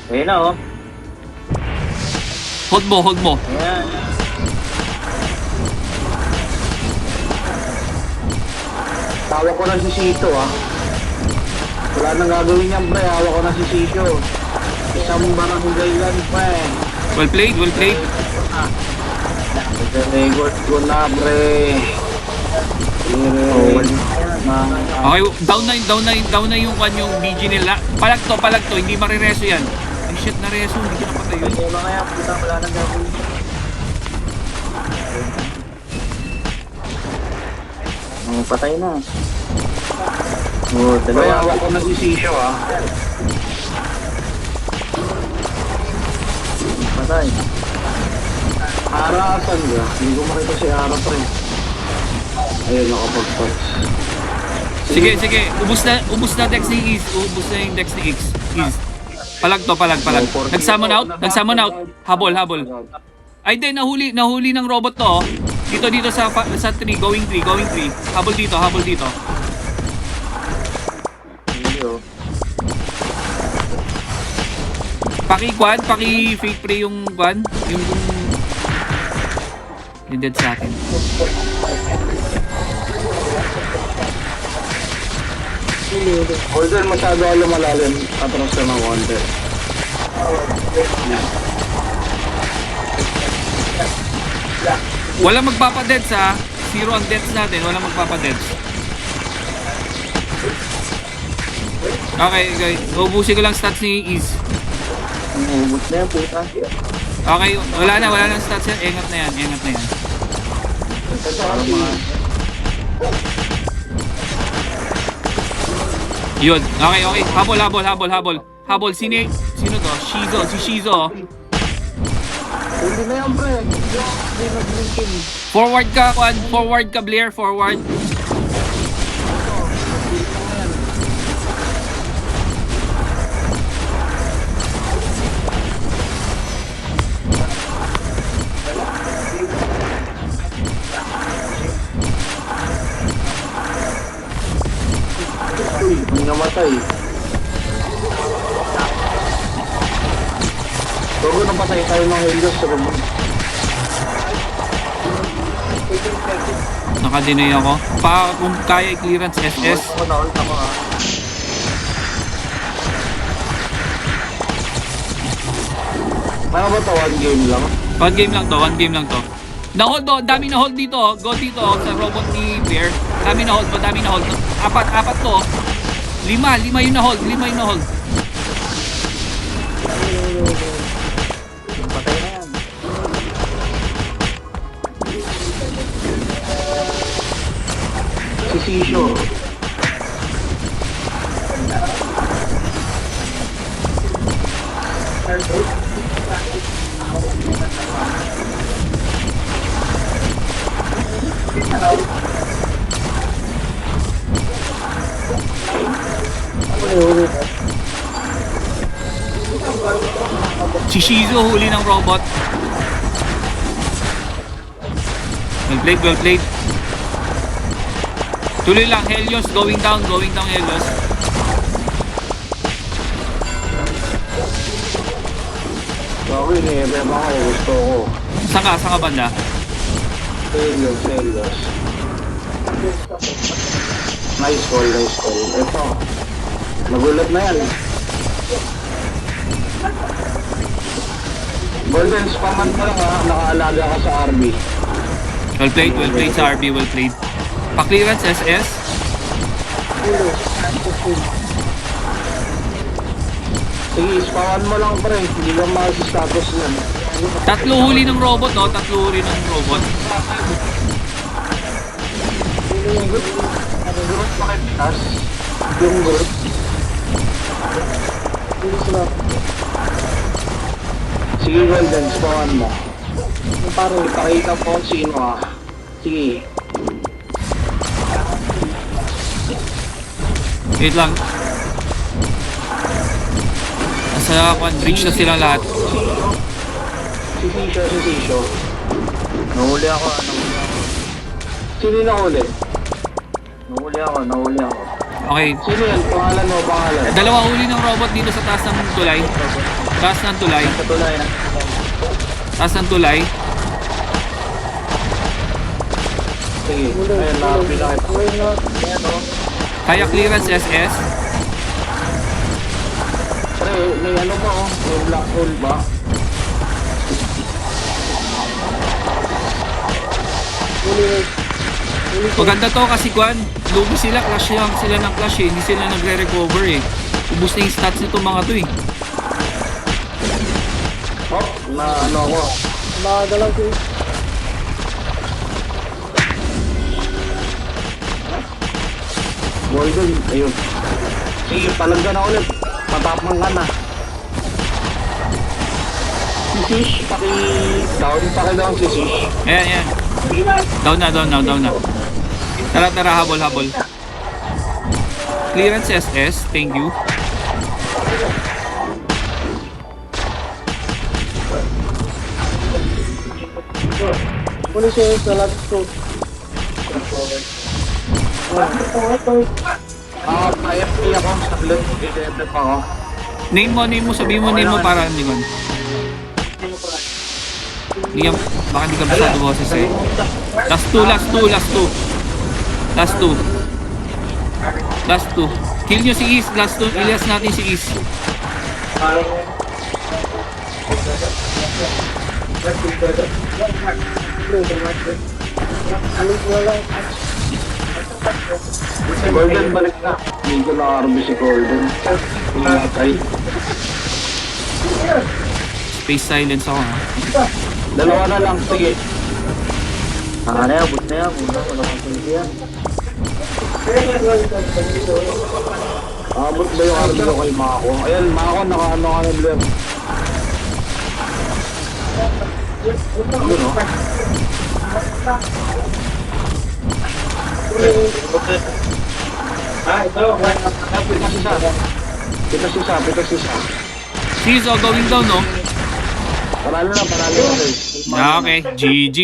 Ayun na oh. Hold mo, hold mo. Ayan. Hawak ko na si Sito Wala nang gagawin yan pre, hawak ko na si Sito. Isang barangay lang pa Well played, well played. Record ko na pre. Okay, down na yung kwan yung BG nila. Palag to, hindi marireso yan. Ay shit, nareso, hindi ko napatay yun. Ayun mga yan, putang wala nang gagawin. Oh, patay na. Oh, Pre, dalawa. hawak ko na si Sito Patay. Ara, asan ba? Hindi ko makita si Ara pre. Ayun, nakapag-touch. Sige, ubus na Dex ni Is. Ubus na yung Dex ni X. Is. Palag. Nag-summon out. Habol. Ay, di, nahuli ng robot to. Dito sa tree, going tree. Habol dito. Paki-fake pre yung kwan. Yung dead sa akin. Golden, masyado lumalalim. Atras ka ng konti. Walang magpapadeads ha. 0 ang deaths natin. Walang magpapadeads. Okay, guys. Ubusin ko lang stats ni Is. Umubos na yan, puta. Okay, wala na stats yan. Engat na yan. Yun. Okay. Habol. Sino to? Si Shizo. Hindi na yan pre. Hindi nag-linkin. Forward ka, Blair. Forward. Hindi namatay. Bago nang patay tayo ng Helios sa robot. Nakadinay ako. Kung kaya i-clearance SS. Ano ba ito? One game lang? One game lang to. Na-hold do, dami na-hold dito. Go dito sa robot ni Blair. Dami na-hold. Apat to. Lima yung na-hold. Patay na yan. Si Sisho. Si Shizu huli ng robot. Well played. Tuloy lang, Helios going down Helios. Bakit ni-rem ako? Gusto ko. Saan ka banda? Helios. Nice call. Ito. Nagulat na yan. Golden, spaman ka lang ha. Nakaalaga ka sa RB. Well played sa RB, well played. Pa-clearance SS. Sige, spaman mo lang pre. Hindi ka mahal sa status yan. Tatlo huli ng robot, no? Group pakitas. Yung group. Sige, Golden, spaman mo. Para ipakita po kung sino ha. Sige. Wait lang. Nasa bridge na silang lahat. Si Sisho. Nahuli ako. Sino na uli? Nahuli ako. Okay. Sino yan? Pangalan mo, pangalan. Dalawa huli ng robot dito sa taas ng tulay. Taas ng tulay. Sa tulay na. Taas ng tulay. Sige, ayun, napilakit. Ayan o. Kaya clearance SS. Pre, may ano ba oh? May black hole ba? Maganda to kasi Kwan, lugi sila, clash lang sila ng clash eh. Hindi sila nagre-recover eh. Ubus na yung stats nito mga to eh. Oh, na ano ako. Magalaw ko. Golden, ayun. Sige, palag ka na ulit. Matapang ka na. Si Sish, paki-down si Sish. Ayan, ayan. Down na. Tara, habol. Clearance SS, thank you. Pulis yung salat ko. IFP ako, saglit. I-deflect ako. Name mo, sabihin mo name mo para hindi ko. Hindi ka, baka hindi ka masyado boses eh. Last two. Kill nyo si Is, last two, ilas natin si Is. Si Golden, balik na. Medyo nakakarbi si Golden. Pinatay. Space silence ako ha. Dalawa na lang, sige. Ano yan, but na yan. Muna ko naman pulis yan. Abot ba yung arbi ko kay Mako? Ayan, Mako, naka-ano ka na blur. Yun o. Pitas isa. Sis, going down no? Paralo na. Okay, GG.